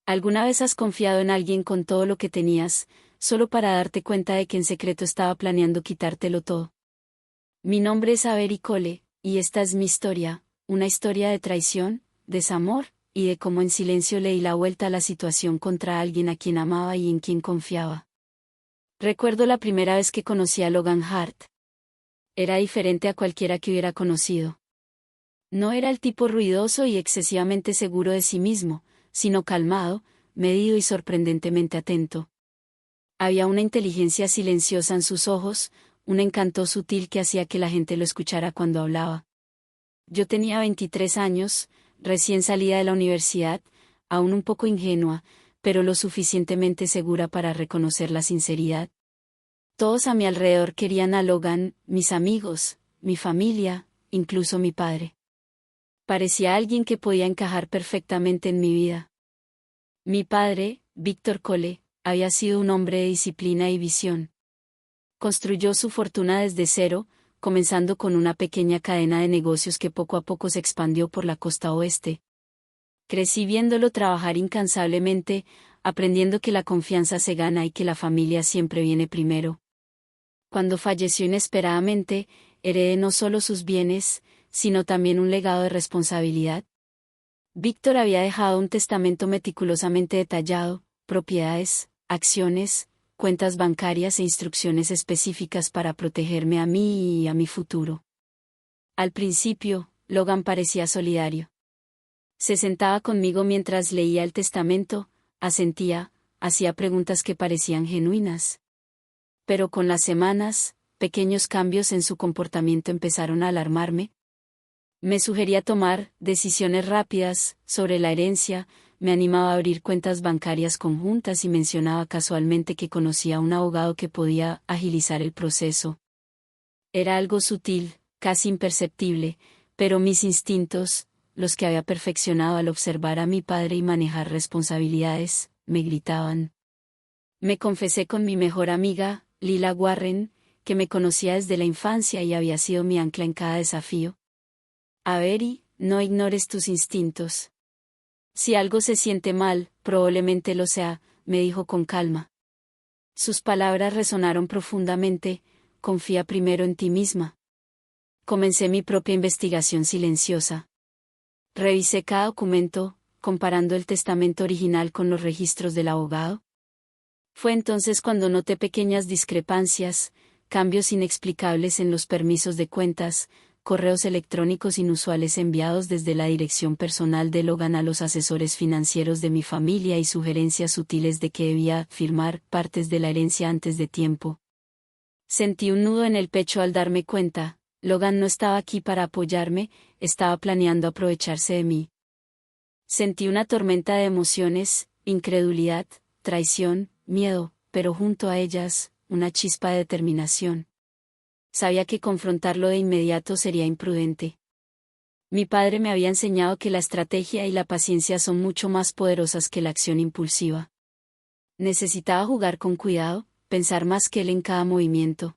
¿Alguna vez has confiado en alguien con todo lo que tenías, solo para darte cuenta de que en secreto estaba planeando quitártelo todo? Mi nombre es Avery Cole, y esta es mi historia, una historia de traición, desamor, y de cómo en silencio le di la vuelta a la situación contra alguien a quien amaba y en quien confiaba. Recuerdo la primera vez que conocí a Logan Hart. Era diferente a cualquiera que hubiera conocido. No era el tipo ruidoso y excesivamente seguro de sí mismo, sino calmado, medido y sorprendentemente atento. Había una inteligencia silenciosa en sus ojos, un encanto sutil que hacía que la gente lo escuchara cuando hablaba. Yo tenía 23 años, recién salida de la universidad, aún un poco ingenua, pero lo suficientemente segura para reconocer la sinceridad. Todos a mi alrededor querían a Logan, mis amigos, mi familia, incluso mi padre. Parecía alguien que podía encajar perfectamente en mi vida. Mi padre, Víctor Cole, había sido un hombre de disciplina y visión. Construyó su fortuna desde cero, comenzando con una pequeña cadena de negocios que poco a poco se expandió por la costa oeste. Crecí viéndolo trabajar incansablemente, aprendiendo que la confianza se gana y que la familia siempre viene primero. Cuando falleció inesperadamente, heredé no solo sus bienes, sino también un legado de responsabilidad. Víctor había dejado un testamento meticulosamente detallado, propiedades, acciones, cuentas bancarias e instrucciones específicas para protegerme a mí y a mi futuro. Al principio, Logan parecía solidario. Se sentaba conmigo mientras leía el testamento, asentía, hacía preguntas que parecían genuinas. Pero con las semanas, pequeños cambios en su comportamiento empezaron a alarmarme. Me sugería tomar decisiones rápidas sobre la herencia, me animaba a abrir cuentas bancarias conjuntas y mencionaba casualmente que conocía a un abogado que podía agilizar el proceso. Era algo sutil, casi imperceptible, pero mis instintos, los que había perfeccionado al observar a mi padre y manejar responsabilidades, me gritaban. Me confesé con mi mejor amiga, Lila Warren, que me conocía desde la infancia y había sido mi ancla en cada desafío. Avery, no ignores tus instintos. Si algo se siente mal, probablemente lo sea, me dijo con calma. Sus palabras resonaron profundamente, confía primero en ti misma. Comencé mi propia investigación silenciosa. Revisé cada documento, comparando el testamento original con los registros del abogado. Fue entonces cuando noté pequeñas discrepancias, cambios inexplicables en los permisos de cuentas, correos electrónicos inusuales enviados desde la dirección personal de Logan a los asesores financieros de mi familia y sugerencias sutiles de que debía firmar partes de la herencia antes de tiempo. Sentí un nudo en el pecho al darme cuenta, Logan no estaba aquí para apoyarme, estaba planeando aprovecharse de mí. Sentí una tormenta de emociones, incredulidad, traición, miedo, pero junto a ellas, una chispa de determinación. Sabía que confrontarlo de inmediato sería imprudente. Mi padre me había enseñado que la estrategia y la paciencia son mucho más poderosas que la acción impulsiva. Necesitaba jugar con cuidado, pensar más que él en cada movimiento.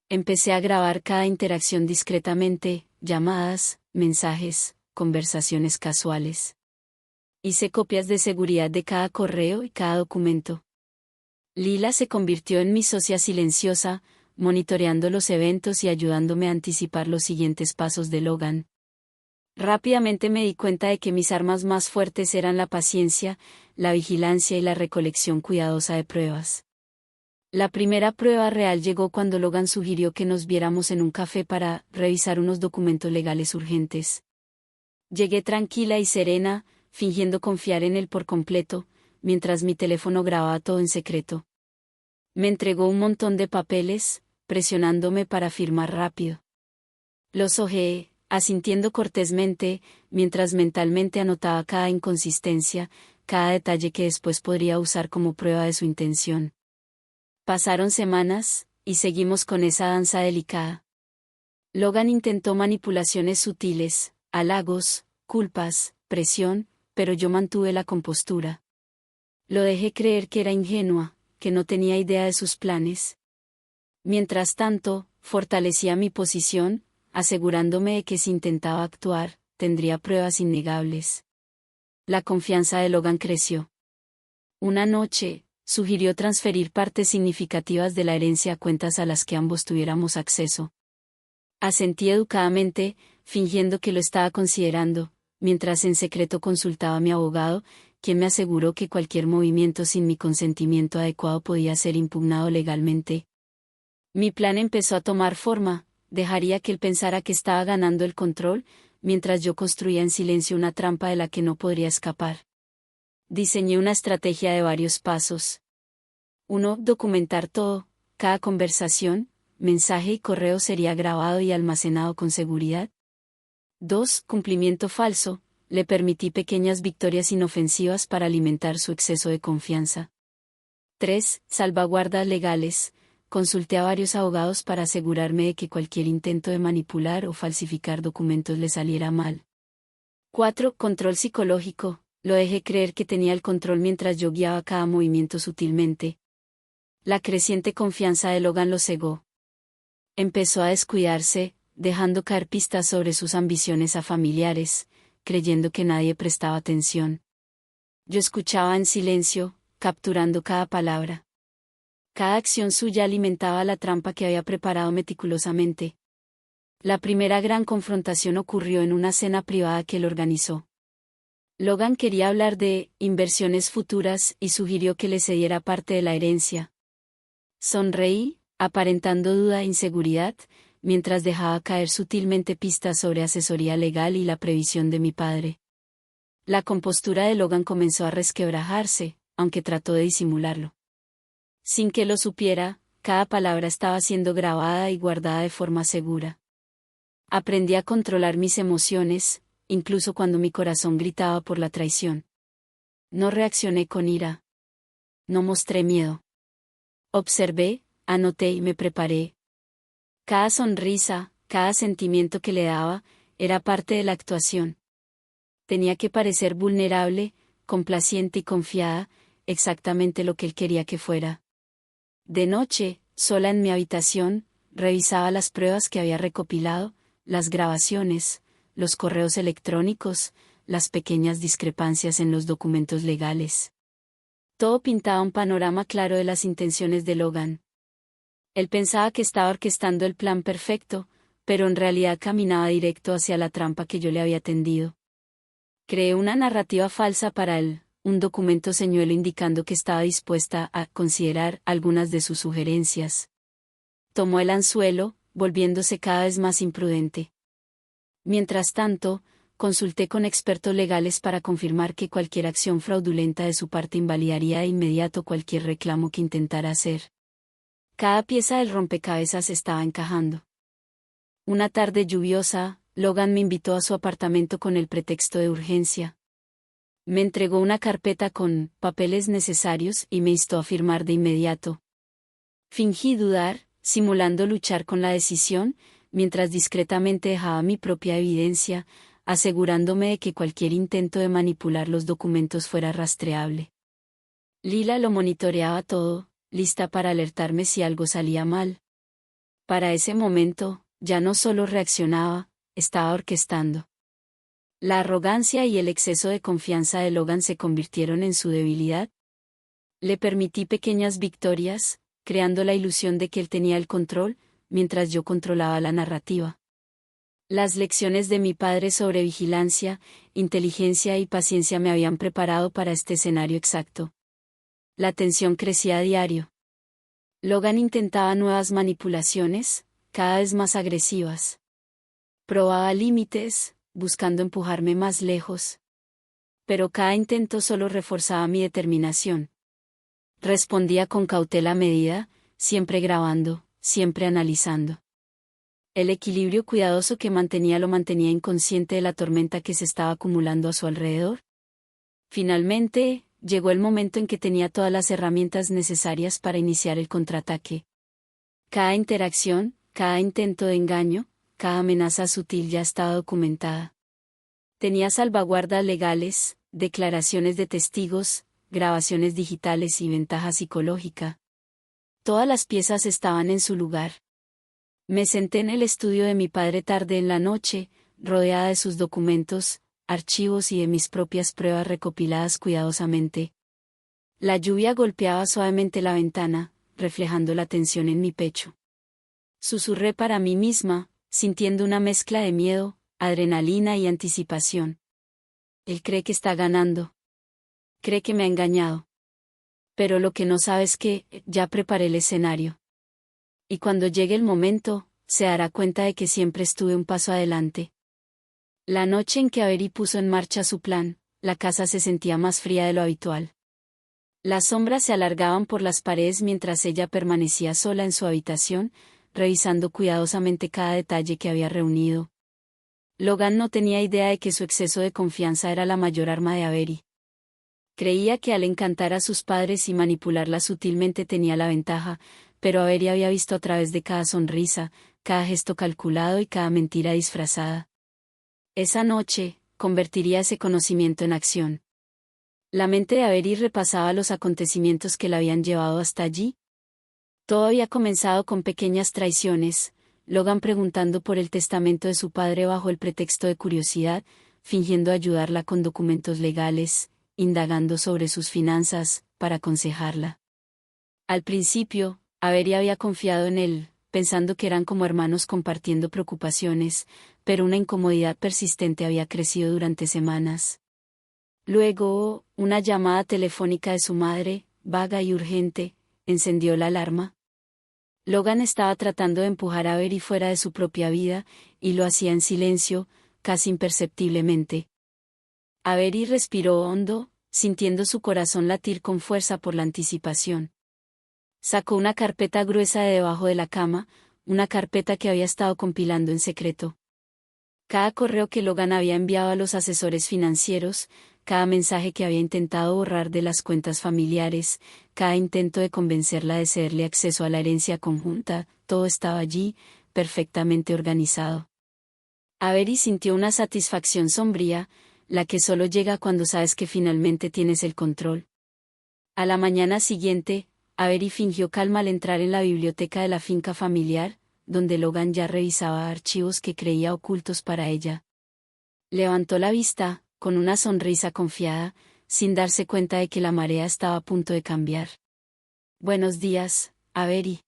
Empecé a grabar cada interacción discretamente, llamadas, mensajes, conversaciones casuales. Hice copias de seguridad de cada correo y cada documento. Lila se convirtió en mi socia silenciosa, monitoreando los eventos y ayudándome a anticipar los siguientes pasos de Logan. Rápidamente me di cuenta de que mis armas más fuertes eran la paciencia, la vigilancia y la recolección cuidadosa de pruebas. La primera prueba real llegó cuando Logan sugirió que nos viéramos en un café para revisar unos documentos legales urgentes. Llegué tranquila y serena, fingiendo confiar en él por completo, mientras mi teléfono grababa todo en secreto. Me entregó un montón de papeles, presionándome para firmar rápido. Los hojeé, asintiendo cortésmente, mientras mentalmente anotaba cada inconsistencia, cada detalle que después podría usar como prueba de su intención. Pasaron semanas, y seguimos con esa danza delicada. Logan intentó manipulaciones sutiles, halagos, culpas, presión, pero yo mantuve la compostura. Lo dejé creer que era ingenua, que no tenía idea de sus planes. Mientras tanto, fortalecía mi posición, asegurándome de que si intentaba actuar, tendría pruebas innegables. La confianza de Logan creció. Una noche, sugirió transferir partes significativas de la herencia a cuentas a las que ambos tuviéramos acceso. Asentí educadamente, fingiendo que lo estaba considerando, mientras en secreto consultaba a mi abogado, quien me aseguró que cualquier movimiento sin mi consentimiento adecuado podía ser impugnado legalmente. Mi plan empezó a tomar forma. Dejaría que él pensara que estaba ganando el control, mientras yo construía en silencio una trampa de la que no podría escapar. Diseñé una estrategia de varios pasos. 1. Documentar todo. Cada conversación, mensaje y correo sería grabado y almacenado con seguridad. 2. Cumplimiento falso. Le permití pequeñas victorias inofensivas para alimentar su exceso de confianza. 3. Salvaguardas legales. Consulté a varios abogados para asegurarme de que cualquier intento de manipular o falsificar documentos le saliera mal. 4. Control psicológico. Lo dejé creer que tenía el control mientras yo guiaba cada movimiento sutilmente. La creciente confianza de Logan lo cegó. Empezó a descuidarse, dejando caer pistas sobre sus ambiciones familiares, creyendo que nadie prestaba atención. Yo escuchaba en silencio, capturando cada palabra. Cada acción suya alimentaba la trampa que había preparado meticulosamente. La primera gran confrontación ocurrió en una cena privada que él organizó. Logan quería hablar de inversiones futuras y sugirió que le cediera parte de la herencia. Sonreí, aparentando duda e inseguridad, mientras dejaba caer sutilmente pistas sobre asesoría legal y la previsión de mi padre. La compostura de Logan comenzó a resquebrajarse, aunque trató de disimularlo. Sin que lo supiera, cada palabra estaba siendo grabada y guardada de forma segura. Aprendí a controlar mis emociones, incluso cuando mi corazón gritaba por la traición. No reaccioné con ira. No mostré miedo. Observé, anoté y me preparé. Cada sonrisa, cada sentimiento que le daba, era parte de la actuación. Tenía que parecer vulnerable, complaciente y confiada, exactamente lo que él quería que fuera. De noche, sola en mi habitación, revisaba las pruebas que había recopilado, las grabaciones, los correos electrónicos, las pequeñas discrepancias en los documentos legales. Todo pintaba un panorama claro de las intenciones de Logan. Él pensaba que estaba orquestando el plan perfecto, pero en realidad caminaba directo hacia la trampa que yo le había tendido. Creé una narrativa falsa para él, un documento señuelo indicando que estaba dispuesta a considerar algunas de sus sugerencias. Tomó el anzuelo, volviéndose cada vez más imprudente. Mientras tanto, consulté con expertos legales para confirmar que cualquier acción fraudulenta de su parte invalidaría de inmediato cualquier reclamo que intentara hacer. Cada pieza del rompecabezas estaba encajando. Una tarde lluviosa, Logan me invitó a su apartamento con el pretexto de urgencia. Me entregó una carpeta con papeles necesarios y me instó a firmar de inmediato. Fingí dudar, simulando luchar con la decisión, mientras discretamente dejaba mi propia evidencia, asegurándome de que cualquier intento de manipular los documentos fuera rastreable. Lila lo monitoreaba todo, lista para alertarme si algo salía mal. Para ese momento, ya no solo reaccionaba, estaba orquestando. La arrogancia y el exceso de confianza de Logan se convirtieron en su debilidad. Le permití pequeñas victorias, creando la ilusión de que él tenía el control, mientras yo controlaba la narrativa. Las lecciones de mi padre sobre vigilancia, inteligencia y paciencia me habían preparado para este escenario exacto. La tensión crecía a diario. Logan intentaba nuevas manipulaciones, cada vez más agresivas. Probaba límites, buscando empujarme más lejos. Pero cada intento solo reforzaba mi determinación. Respondía con cautela medida, siempre grabando, siempre analizando. El equilibrio cuidadoso que mantenía lo mantenía inconsciente de la tormenta que se estaba acumulando a su alrededor. Finalmente, llegó el momento en que tenía todas las herramientas necesarias para iniciar el contraataque. Cada interacción, cada intento de engaño, cada amenaza sutil ya estaba documentada. Tenía salvaguardas legales, declaraciones de testigos, grabaciones digitales y ventaja psicológica. Todas las piezas estaban en su lugar. Me senté en el estudio de mi padre tarde en la noche, rodeada de sus documentos, archivos y de mis propias pruebas recopiladas cuidadosamente. La lluvia golpeaba suavemente la ventana, reflejando la tensión en mi pecho. Susurré para mí misma, sintiendo una mezcla de miedo, adrenalina y anticipación. Él cree que está ganando. Cree que me ha engañado. Pero lo que no sabe es que ya preparé el escenario. Y cuando llegue el momento, se dará cuenta de que siempre estuve un paso adelante. La noche en que Avery puso en marcha su plan, la casa se sentía más fría de lo habitual. Las sombras se alargaban por las paredes mientras ella permanecía sola en su habitación, revisando cuidadosamente cada detalle que había reunido. Logan no tenía idea de que su exceso de confianza era la mayor arma de Avery. Creía que al encantar a sus padres y manipularlas sutilmente tenía la ventaja, pero Avery había visto a través de cada sonrisa, cada gesto calculado y cada mentira disfrazada. Esa noche, convertiría ese conocimiento en acción. La mente de Avery repasaba los acontecimientos que la habían llevado hasta allí. Todo había comenzado con pequeñas traiciones, Logan preguntando por el testamento de su padre bajo el pretexto de curiosidad, fingiendo ayudarla con documentos legales, indagando sobre sus finanzas, para aconsejarla. Al principio, Avery había confiado en él, pensando que eran como hermanos compartiendo preocupaciones, pero una incomodidad persistente había crecido durante semanas. Luego, una llamada telefónica de su madre, vaga y urgente, encendió la alarma. Logan estaba tratando de empujar a Avery fuera de su propia vida, y lo hacía en silencio, casi imperceptiblemente. Avery respiró hondo, sintiendo su corazón latir con fuerza por la anticipación. Sacó una carpeta gruesa de debajo de la cama, una carpeta que había estado compilando en secreto. Cada correo que Logan había enviado a los asesores financieros, cada mensaje que había intentado borrar de las cuentas familiares, cada intento de convencerla de cederle acceso a la herencia conjunta, todo estaba allí, perfectamente organizado. Avery sintió una satisfacción sombría, la que solo llega cuando sabes que finalmente tienes el control. A la mañana siguiente, Avery fingió calma al entrar en la biblioteca de la finca familiar, donde Logan ya revisaba archivos que creía ocultos para ella. Levantó la vista, con una sonrisa confiada, sin darse cuenta de que la marea estaba a punto de cambiar. «Buenos días, Avery.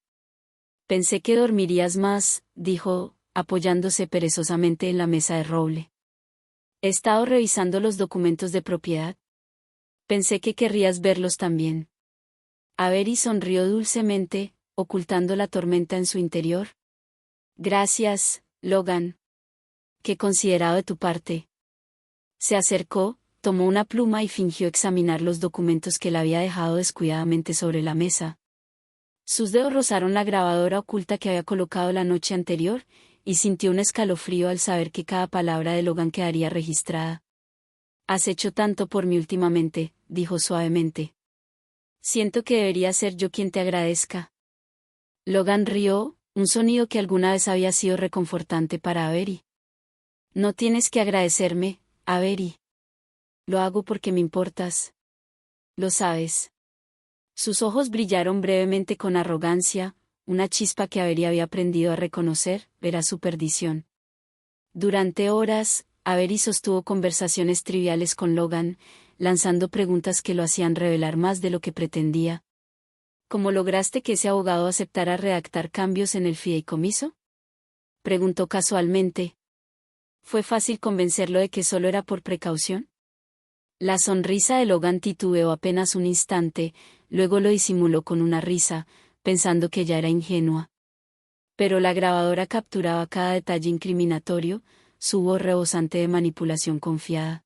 Pensé que dormirías más», dijo, apoyándose perezosamente en la mesa de roble. «He estado revisando los documentos de propiedad. Pensé que querrías verlos también». Avery sonrió dulcemente, ocultando la tormenta en su interior. «Gracias, Logan. Qué considerado de tu parte». Se acercó, tomó una pluma y fingió examinar los documentos que la había dejado descuidadamente sobre la mesa. Sus dedos rozaron la grabadora oculta que había colocado la noche anterior, y sintió un escalofrío al saber que cada palabra de Logan quedaría registrada. «Has hecho tanto por mí últimamente», dijo suavemente. «Siento que debería ser yo quien te agradezca». Logan rió, un sonido que alguna vez había sido reconfortante para Avery. «No tienes que agradecerme, Avery. Lo hago porque me importas. Lo sabes». Sus ojos brillaron brevemente con arrogancia, una chispa que Avery había aprendido a reconocer, era su perdición. Durante horas, Avery sostuvo conversaciones triviales con Logan, lanzando preguntas que lo hacían revelar más de lo que pretendía. «¿Cómo lograste que ese abogado aceptara redactar cambios en el fideicomiso?», preguntó casualmente. «¿Fue fácil convencerlo de que solo era por precaución?». La sonrisa de Logan titubeó apenas un instante, luego lo disimuló con una risa, pensando que ya era ingenua. Pero la grabadora capturaba cada detalle incriminatorio, su voz rebosante de manipulación confiada.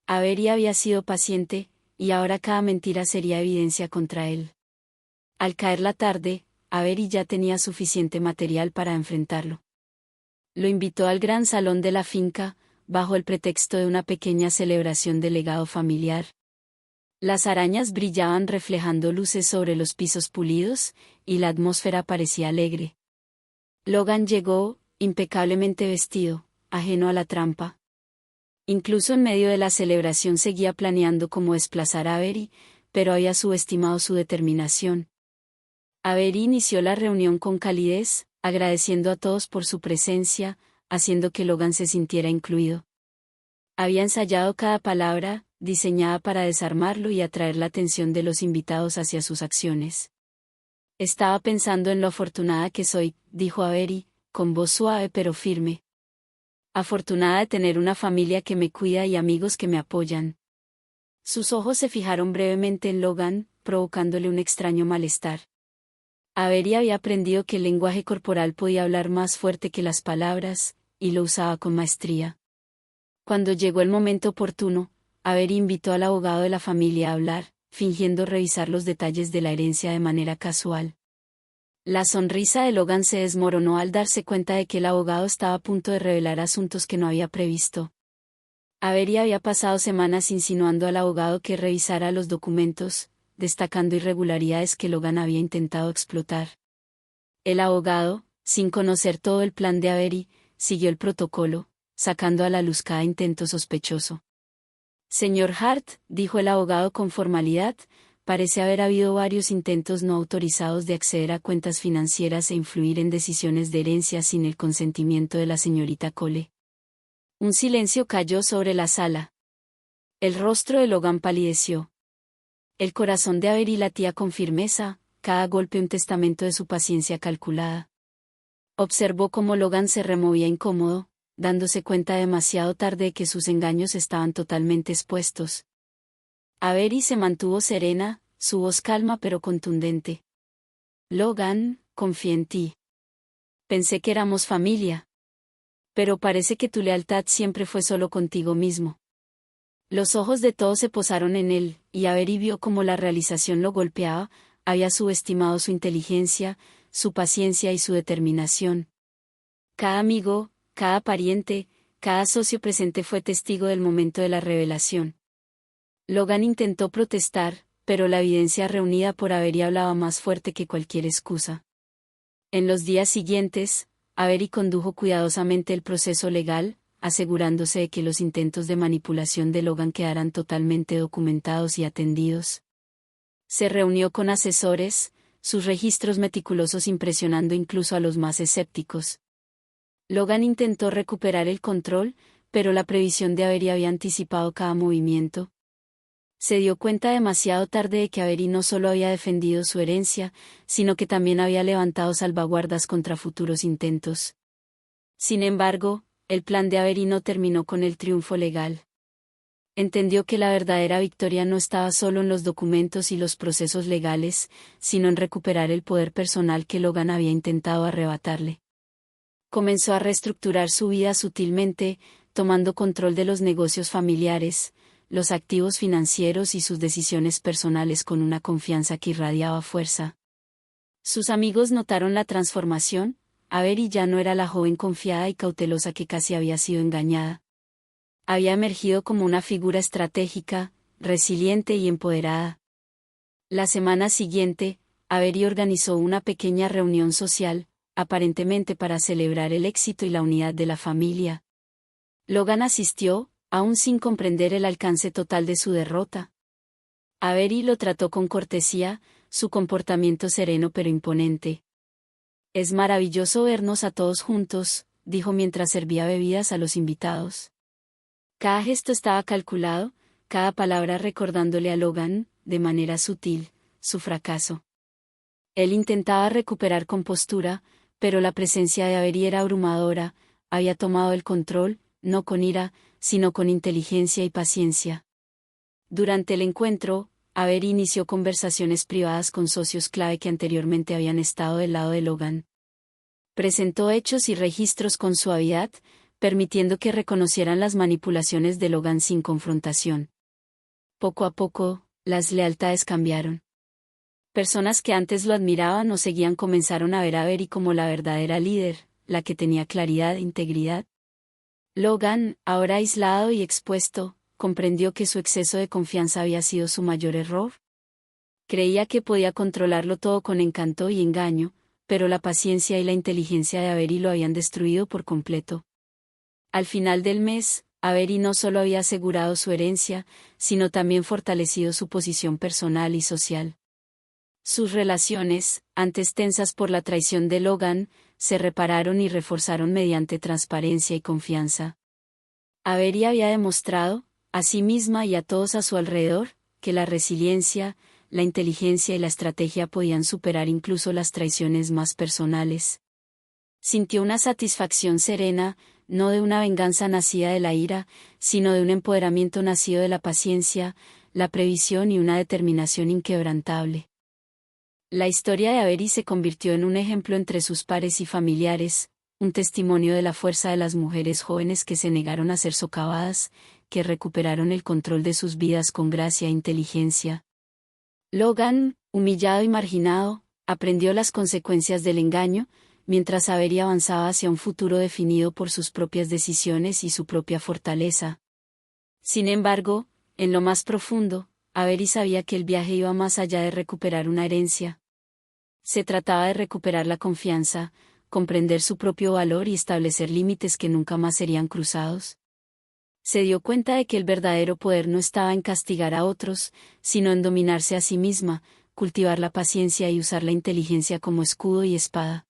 Avery había sido paciente, y ahora cada mentira sería evidencia contra él. Al caer la tarde, Avery ya tenía suficiente material para enfrentarlo. Lo invitó al gran salón de la finca, bajo el pretexto de una pequeña celebración del legado familiar. Las arañas brillaban reflejando luces sobre los pisos pulidos, y la atmósfera parecía alegre. Logan llegó, impecablemente vestido, ajeno a la trampa. Incluso en medio de la celebración seguía planeando cómo desplazar a Avery, pero había subestimado su determinación. Avery inició la reunión con calidez, agradeciendo a todos por su presencia, haciendo que Logan se sintiera incluido. Había ensayado cada palabra, diseñada para desarmarlo y atraer la atención de los invitados hacia sus acciones. Estaba pensando en lo afortunada que soy, dijo Avery, con voz suave pero firme. Afortunada de tener una familia que me cuida y amigos que me apoyan. Sus ojos se fijaron brevemente en Logan, provocándole un extraño malestar. Avery había aprendido que el lenguaje corporal podía hablar más fuerte que las palabras, y lo usaba con maestría. Cuando llegó el momento oportuno, Avery invitó al abogado de la familia a hablar, fingiendo revisar los detalles de la herencia de manera casual. La sonrisa de Logan se desmoronó al darse cuenta de que el abogado estaba a punto de revelar asuntos que no había previsto. Avery había pasado semanas insinuando al abogado que revisara los documentos, destacando irregularidades que Logan había intentado explotar. El abogado, sin conocer todo el plan de Avery, siguió el protocolo, sacando a la luz cada intento sospechoso. Señor Hart, dijo el abogado con formalidad, parece haber habido varios intentos no autorizados de acceder a cuentas financieras e influir en decisiones de herencia sin el consentimiento de la señorita Cole. Un silencio cayó sobre la sala. El rostro de Logan palideció. El corazón de Avery latía con firmeza, cada golpe un testamento de su paciencia calculada. Observó cómo Logan se removía incómodo, dándose cuenta demasiado tarde de que sus engaños estaban totalmente expuestos. Avery se mantuvo serena, su voz calma pero contundente. Logan, confié en ti. Pensé que éramos familia. Pero parece que tu lealtad siempre fue solo contigo mismo. Los ojos de todos se posaron en él, y Avery vio cómo la realización lo golpeaba, había subestimado su inteligencia, su paciencia y su determinación. Cada amigo, cada pariente, cada socio presente fue testigo del momento de la revelación. Logan intentó protestar, pero la evidencia reunida por Avery hablaba más fuerte que cualquier excusa. En los días siguientes, Avery condujo cuidadosamente el proceso legal, asegurándose de que los intentos de manipulación de Logan quedaran totalmente documentados y atendidos. Se reunió con asesores, sus registros meticulosos impresionando incluso a los más escépticos. Logan intentó recuperar el control, pero la previsión de Avery había anticipado cada movimiento. Se dio cuenta demasiado tarde de que Avery no solo había defendido su herencia, sino que también había levantado salvaguardas contra futuros intentos. Sin embargo, el plan de Avery no terminó con el triunfo legal. Entendió que la verdadera victoria no estaba solo en los documentos y los procesos legales, sino en recuperar el poder personal que Logan había intentado arrebatarle. Comenzó a reestructurar su vida sutilmente, tomando control de los negocios familiares, los activos financieros y sus decisiones personales con una confianza que irradiaba fuerza. Sus amigos notaron la transformación. Avery ya no era la joven confiada y cautelosa que casi había sido engañada. Había emergido como una figura estratégica, resiliente y empoderada. La semana siguiente, Avery organizó una pequeña reunión social, aparentemente para celebrar el éxito y la unidad de la familia. Logan asistió, aún sin comprender el alcance total de su derrota. Avery lo trató con cortesía, su comportamiento sereno pero imponente. Es maravilloso vernos a todos juntos, dijo mientras servía bebidas a los invitados. Cada gesto estaba calculado, cada palabra recordándole a Logan, de manera sutil, su fracaso. Él intentaba recuperar compostura, pero la presencia de Avery era abrumadora, había tomado el control, no con ira, sino con inteligencia y paciencia. Durante el encuentro, Avery inició conversaciones privadas con socios clave que anteriormente habían estado del lado de Logan. Presentó hechos y registros con suavidad, permitiendo que reconocieran las manipulaciones de Logan sin confrontación. Poco a poco, las lealtades cambiaron. Personas que antes lo admiraban o seguían comenzaron a ver a Avery como la verdadera líder, la que tenía claridad e integridad. Logan, ahora aislado y expuesto, comprendió que su exceso de confianza había sido su mayor error. Creía que podía controlarlo todo con encanto y engaño, pero la paciencia y la inteligencia de Avery lo habían destruido por completo. Al final del mes, Avery no solo había asegurado su herencia, sino también fortalecido su posición personal y social. Sus relaciones, antes tensas por la traición de Logan, se repararon y reforzaron mediante transparencia y confianza. Avery había demostrado, a sí misma y a todos a su alrededor, que la resiliencia, la inteligencia y la estrategia podían superar incluso las traiciones más personales. Sintió una satisfacción serena, no de una venganza nacida de la ira, sino de un empoderamiento nacido de la paciencia, la previsión y una determinación inquebrantable. La historia de Avery se convirtió en un ejemplo entre sus pares y familiares, un testimonio de la fuerza de las mujeres jóvenes que se negaron a ser socavadas, que recuperaron el control de sus vidas con gracia e inteligencia. Logan, humillado y marginado, aprendió las consecuencias del engaño, mientras Avery avanzaba hacia un futuro definido por sus propias decisiones y su propia fortaleza. Sin embargo, en lo más profundo, Avery sabía que el viaje iba más allá de recuperar una herencia. Se trataba de recuperar la confianza, comprender su propio valor y establecer límites que nunca más serían cruzados. Se dio cuenta de que el verdadero poder no estaba en castigar a otros, sino en dominarse a sí misma, cultivar la paciencia y usar la inteligencia como escudo y espada.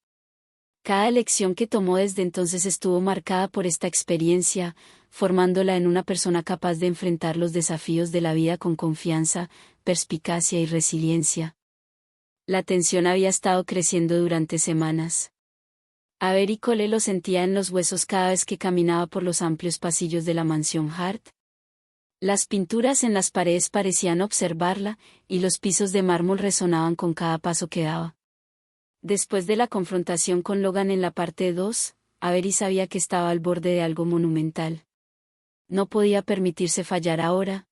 Cada elección que tomó desde entonces estuvo marcada por esta experiencia, formándola en una persona capaz de enfrentar los desafíos de la vida con confianza, perspicacia y resiliencia. La tensión había estado creciendo durante semanas. Avery Cole lo sentía en los huesos cada vez que caminaba por los amplios pasillos de la mansión Hart. Las pinturas en las paredes parecían observarla, y los pisos de mármol resonaban con cada paso que daba. Después de la confrontación con Logan en la parte 2, Avery sabía que estaba al borde de algo monumental. No podía permitirse fallar ahora.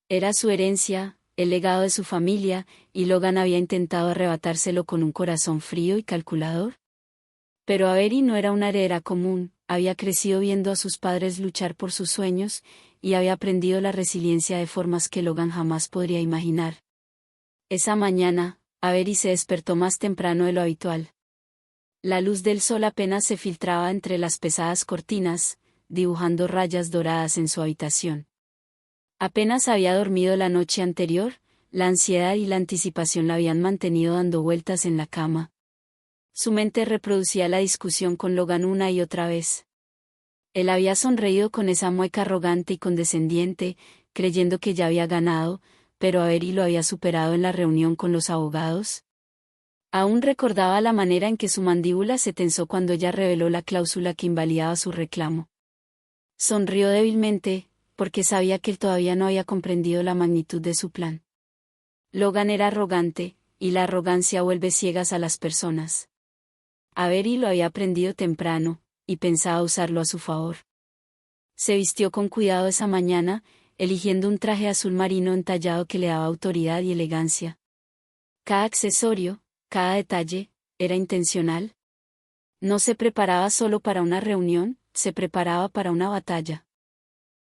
Era su herencia, el legado de su familia, y Logan había intentado arrebatárselo con un corazón frío y calculador. Pero Avery no era una heredera común, había crecido viendo a sus padres luchar por sus sueños, y había aprendido la resiliencia de formas que Logan jamás podría imaginar. Esa mañana, Avery se despertó más temprano de lo habitual. La luz del sol apenas se filtraba entre las pesadas cortinas, dibujando rayas doradas en su habitación. Apenas había dormido la noche anterior, la ansiedad y la anticipación la habían mantenido dando vueltas en la cama. Su mente reproducía la discusión con Logan una y otra vez. Él había sonreído con esa mueca arrogante y condescendiente, creyendo que ya había ganado, pero Avery lo había superado en la reunión con los abogados. Aún recordaba la manera en que su mandíbula se tensó cuando ella reveló la cláusula que invalidaba su reclamo. Sonrió débilmente, porque sabía que él todavía no había comprendido la magnitud de su plan. Logan era arrogante, y la arrogancia vuelve ciegas a las personas. Avery lo había aprendido temprano, y pensaba usarlo a su favor. Se vistió con cuidado esa mañana, eligiendo un traje azul marino entallado que le daba autoridad y elegancia. Cada accesorio, cada detalle, era intencional. No se preparaba solo para una reunión, se preparaba para una batalla.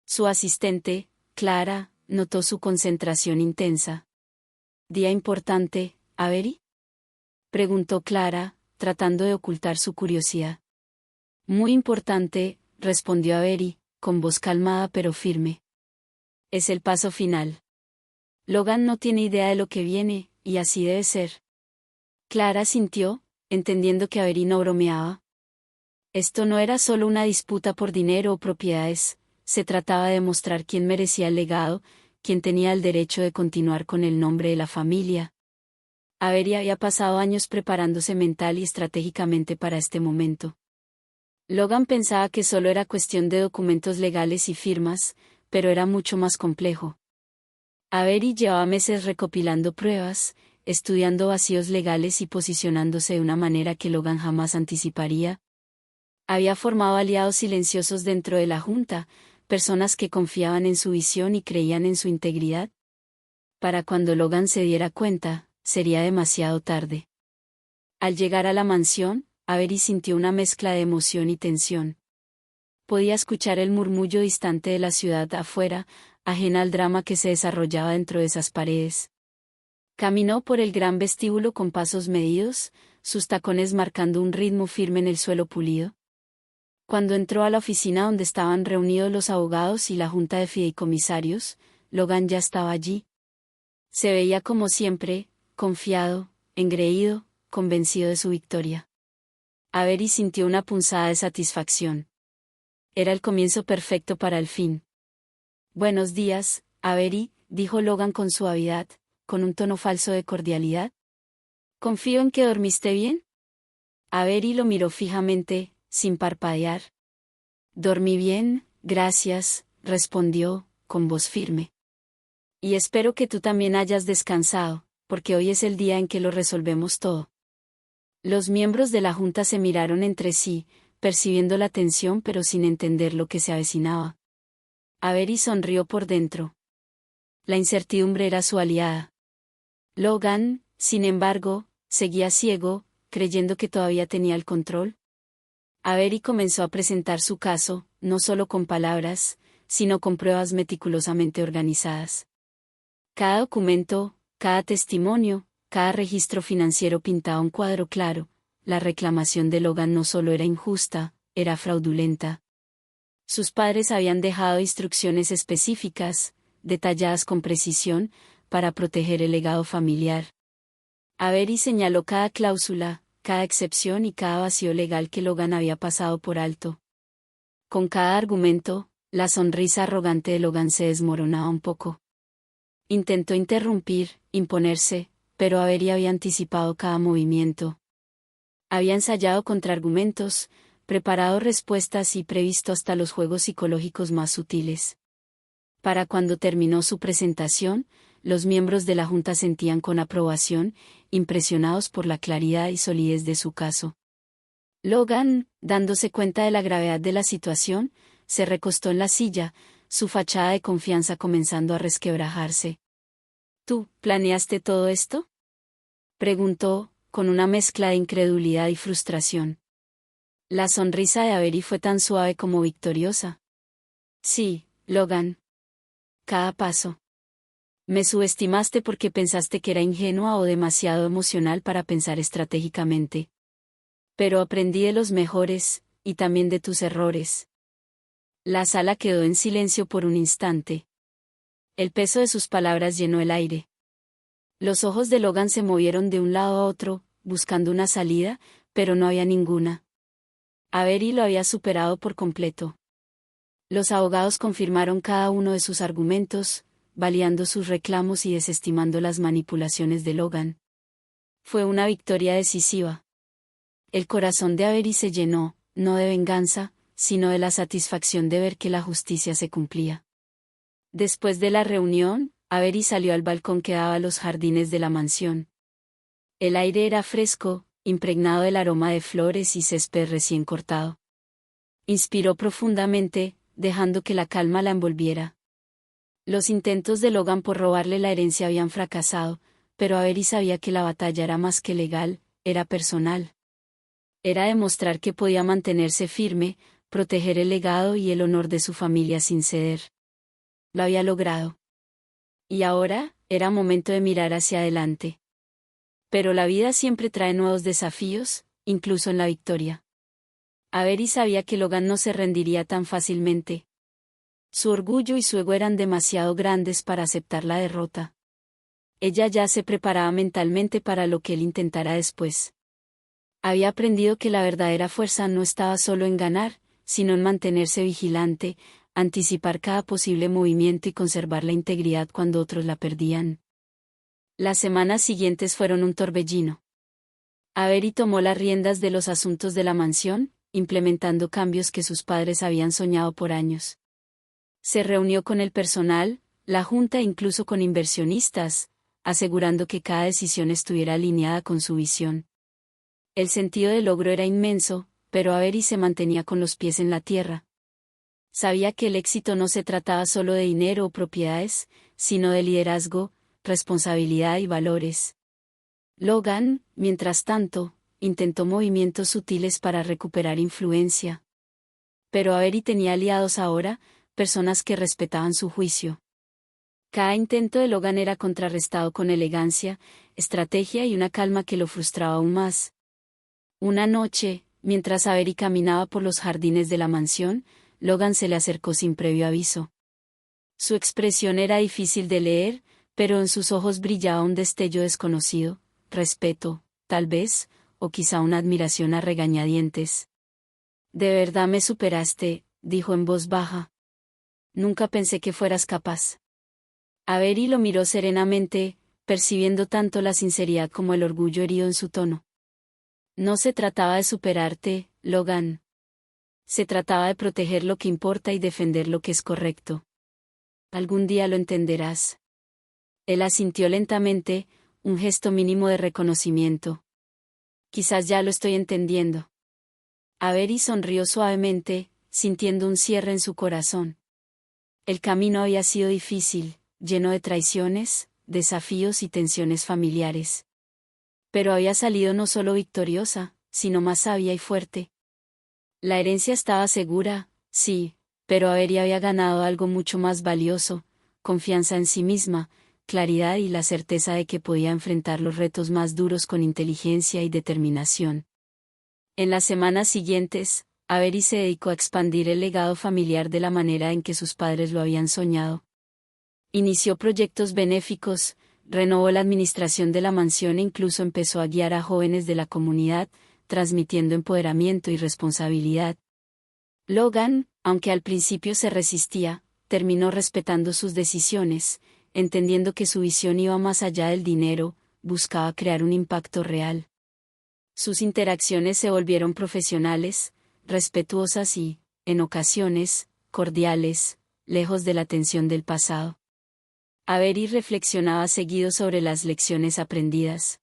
Su asistente, Clara, notó su concentración intensa. ¿Día importante, Avery?, preguntó Clara, tratando de ocultar su curiosidad. Muy importante, respondió Avery, con voz calmada pero firme. Es el paso final. Logan no tiene idea de lo que viene, y así debe ser. Clara sintió, entendiendo que Avery no bromeaba. Esto no era solo una disputa por dinero o propiedades, se trataba de demostrar quién merecía el legado, quién tenía el derecho de continuar con el nombre de la familia. Avery había pasado años preparándose mental y estratégicamente para este momento. Logan pensaba que solo era cuestión de documentos legales y firmas, pero era mucho más complejo. Avery llevaba meses recopilando pruebas, estudiando vacíos legales y posicionándose de una manera que Logan jamás anticiparía. Había formado aliados silenciosos dentro de la Junta, personas que confiaban en su visión y creían en su integridad. Para cuando Logan se diera cuenta, sería demasiado tarde. Al llegar a la mansión, Avery sintió una mezcla de emoción y tensión. Podía escuchar el murmullo distante de la ciudad afuera, ajena al drama que se desarrollaba dentro de esas paredes. Caminó por el gran vestíbulo con pasos medidos, sus tacones marcando un ritmo firme en el suelo pulido. Cuando entró a la oficina donde estaban reunidos los abogados y la junta de fideicomisarios, Logan ya estaba allí. Se veía como siempre, confiado, engreído, convencido de su victoria. Avery sintió una punzada de satisfacción. Era el comienzo perfecto para el fin. Buenos días, Avery, dijo Logan con suavidad, con un tono falso de cordialidad. Confío en que dormiste bien. Avery lo miró fijamente, sin parpadear. Dormí bien, gracias, respondió, con voz firme. Y espero que tú también hayas descansado, porque hoy es el día en que lo resolvemos todo. Los miembros de la junta se miraron entre sí, percibiendo la tensión pero sin entender lo que se avecinaba. Avery sonrió por dentro. La incertidumbre era su aliada. Logan, sin embargo, seguía ciego, creyendo que todavía tenía el control. Avery comenzó a presentar su caso, no solo con palabras, sino con pruebas meticulosamente organizadas. Cada documento, cada testimonio, cada registro financiero pintaba un cuadro claro. La reclamación de Logan no solo era injusta, era fraudulenta. Sus padres habían dejado instrucciones específicas, detalladas con precisión, para proteger el legado familiar. Avery señaló cada cláusula, cada excepción y cada vacío legal que Logan había pasado por alto. Con cada argumento, la sonrisa arrogante de Logan se desmoronaba un poco. Intentó interrumpir, imponerse, pero Avery había anticipado cada movimiento. Había ensayado contraargumentos, preparado respuestas y previsto hasta los juegos psicológicos más sutiles. Para cuando terminó su presentación, los miembros de la Junta sentían con aprobación, impresionados por la claridad y solidez de su caso. Logan, dándose cuenta de la gravedad de la situación, se recostó en la silla, su fachada de confianza comenzando a resquebrajarse. ¿Tú planeaste todo esto?, preguntó, con una mezcla de incredulidad y frustración. La sonrisa de Avery fue tan suave como victoriosa. Sí, Logan. Cada paso. Me subestimaste porque pensaste que era ingenua o demasiado emocional para pensar estratégicamente. Pero aprendí de los mejores, y también de tus errores. La sala quedó en silencio por un instante. El peso de sus palabras llenó el aire. Los ojos de Logan se movieron de un lado a otro, buscando una salida, pero no había ninguna. Avery lo había superado por completo. Los abogados confirmaron cada uno de sus argumentos, validando sus reclamos y desestimando las manipulaciones de Logan. Fue una victoria decisiva. El corazón de Avery se llenó, no de venganza, sino de la satisfacción de ver que la justicia se cumplía. Después de la reunión, Avery salió al balcón que daba a los jardines de la mansión. El aire era fresco, impregnado del aroma de flores y césped recién cortado. Inspiró profundamente, dejando que la calma la envolviera. Los intentos de Logan por robarle la herencia habían fracasado, pero Avery sabía que la batalla era más que legal, era personal. Era demostrar que podía mantenerse firme, proteger el legado y el honor de su familia sin ceder. Lo había logrado. Y ahora, era momento de mirar hacia adelante. Pero la vida siempre trae nuevos desafíos, incluso en la victoria. Avery sabía que Logan no se rendiría tan fácilmente. Su orgullo y su ego eran demasiado grandes para aceptar la derrota. Ella ya se preparaba mentalmente para lo que él intentara después. Había aprendido que la verdadera fuerza no estaba solo en ganar, sino en mantenerse vigilante, anticipar cada posible movimiento y conservar la integridad cuando otros la perdían. Las semanas siguientes fueron un torbellino. Avery tomó las riendas de los asuntos de la mansión, implementando cambios que sus padres habían soñado por años. Se reunió con el personal, la junta e incluso con inversionistas, asegurando que cada decisión estuviera alineada con su visión. El sentido del logro era inmenso, pero Avery se mantenía con los pies en la tierra. Sabía que el éxito no se trataba solo de dinero o propiedades, sino de liderazgo, responsabilidad y valores. Logan, mientras tanto, intentó movimientos sutiles para recuperar influencia. Pero Avery tenía aliados ahora, personas que respetaban su juicio. Cada intento de Logan era contrarrestado con elegancia, estrategia y una calma que lo frustraba aún más. Una noche, mientras Avery caminaba por los jardines de la mansión, Logan se le acercó sin previo aviso. Su expresión era difícil de leer, pero en sus ojos brillaba un destello desconocido, respeto, tal vez, o quizá una admiración a regañadientes. «De verdad me superaste», dijo en voz baja. Nunca pensé que fueras capaz. Avery lo miró serenamente, percibiendo tanto la sinceridad como el orgullo herido en su tono. No se trataba de superarte, Logan. Se trataba de proteger lo que importa y defender lo que es correcto. Algún día lo entenderás. Él asintió lentamente, un gesto mínimo de reconocimiento. Quizás ya lo estoy entendiendo. Avery sonrió suavemente, sintiendo un cierre en su corazón. El camino había sido difícil, lleno de traiciones, desafíos y tensiones familiares. Pero había salido no solo victoriosa, sino más sabia y fuerte. La herencia estaba segura, sí, pero Avery había ganado algo mucho más valioso: confianza en sí misma, claridad y la certeza de que podía enfrentar los retos más duros con inteligencia y determinación. En las semanas siguientes, Avery se dedicó a expandir el legado familiar de la manera en que sus padres lo habían soñado. Inició proyectos benéficos, renovó la administración de la mansión e incluso empezó a guiar a jóvenes de la comunidad, transmitiendo empoderamiento y responsabilidad. Logan, aunque al principio se resistía, terminó respetando sus decisiones, entendiendo que su visión iba más allá del dinero, buscaba crear un impacto real. Sus interacciones se volvieron profesionales, respetuosas y, en ocasiones, cordiales, lejos de la tensión del pasado. Avery reflexionaba seguido sobre las lecciones aprendidas.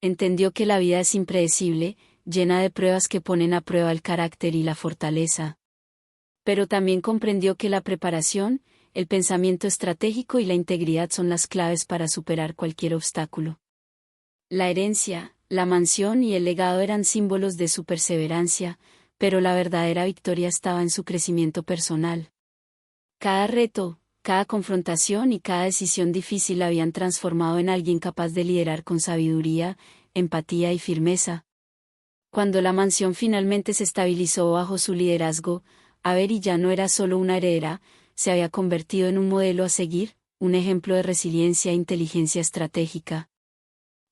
Entendió que la vida es impredecible, llena de pruebas que ponen a prueba el carácter y la fortaleza. Pero también comprendió que la preparación, el pensamiento estratégico y la integridad son las claves para superar cualquier obstáculo. La herencia, la mansión y el legado eran símbolos de su perseverancia, pero la verdadera victoria estaba en su crecimiento personal. Cada reto, cada confrontación y cada decisión difícil la habían transformado en alguien capaz de liderar con sabiduría, empatía y firmeza. Cuando la mansión finalmente se estabilizó bajo su liderazgo, Avery ya no era solo una heredera, se había convertido en un modelo a seguir, un ejemplo de resiliencia e inteligencia estratégica.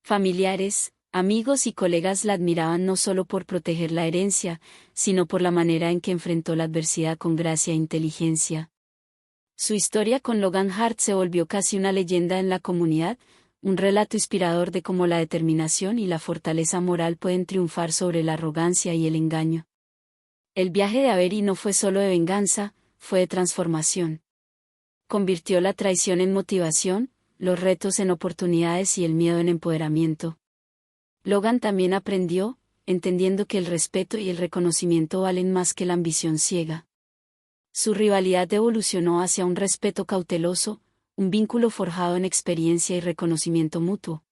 Familiares, amigos y colegas la admiraban no solo por proteger la herencia, sino por la manera en que enfrentó la adversidad con gracia e inteligencia. Su historia con Logan Hart se volvió casi una leyenda en la comunidad, un relato inspirador de cómo la determinación y la fortaleza moral pueden triunfar sobre la arrogancia y el engaño. El viaje de Avery no fue solo de venganza, fue de transformación. Convirtió la traición en motivación, los retos en oportunidades y el miedo en empoderamiento. Logan también aprendió, entendiendo que el respeto y el reconocimiento valen más que la ambición ciega. Su rivalidad evolucionó hacia un respeto cauteloso, un vínculo forjado en experiencia y reconocimiento mutuo.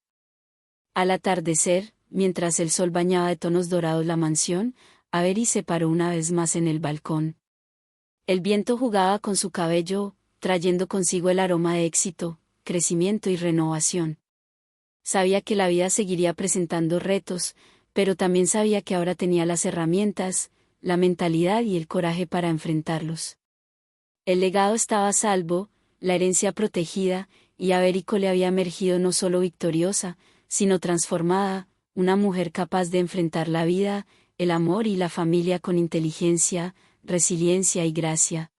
Al atardecer, mientras el sol bañaba de tonos dorados la mansión, Avery se paró una vez más en el balcón. El viento jugaba con su cabello, trayendo consigo el aroma de éxito, crecimiento y renovación. Sabía que la vida seguiría presentando retos, pero también sabía que ahora tenía las herramientas, la mentalidad y el coraje para enfrentarlos. El legado estaba a salvo, la herencia protegida, y Avery Cole había emergido no solo victoriosa, sino transformada, una mujer capaz de enfrentar la vida, el amor y la familia con inteligencia, resiliencia y gracia.